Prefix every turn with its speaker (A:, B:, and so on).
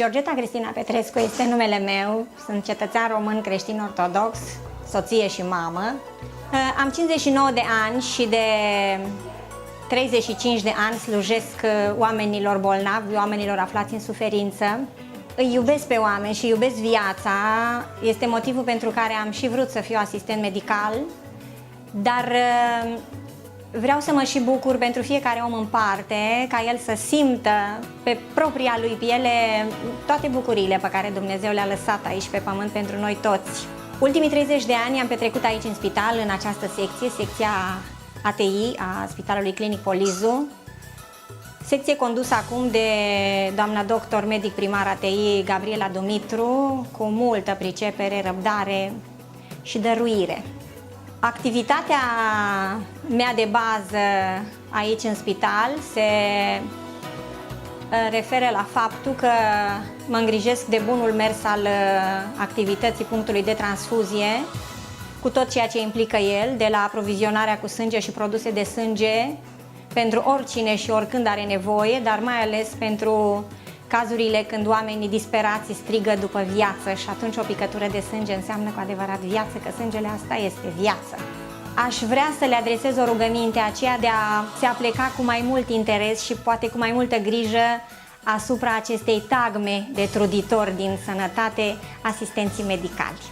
A: Georgeta Cristina Petrescu este numele meu, sunt cetățean român creștin ortodox, soție și mamă. Am 59 de ani și de 35 de ani slujesc oamenilor bolnavi, oamenilor aflați în suferință. Îi iubesc pe oameni și iubesc viața, este motivul pentru care am și vrut să fiu asistent medical, dar vreau să mă și bucur pentru fiecare om în parte, ca el să simtă pe propria lui piele toate bucuriile pe care Dumnezeu le-a lăsat aici pe pământ pentru noi toți. Ultimii 30 de ani am petrecut aici în spital, în această secție, secția ATI a Spitalului Clinic Polizu, secție condusă acum de doamna doctor medic primar ATI Gabriela Dumitru, cu multă pricepere, răbdare și dăruire. Activitatea mea de bază aici în spital se referă la faptul că mă îngrijesc de bunul mers al activității punctului de transfuzie, cu tot ceea ce implică el, de la aprovizionarea cu sânge și produse de sânge pentru oricine și oricând are nevoie, dar mai ales pentru cazurile când oamenii disperați strigă după viață și atunci o picătură de sânge înseamnă cu adevărat viață, că sângele asta este viață. Aș vrea să le adresez o rugăminte, aceea de a se apleca cu mai mult interes și poate cu mai multă grijă asupra acestei tagme de truditori din sănătate, asistenții medicali.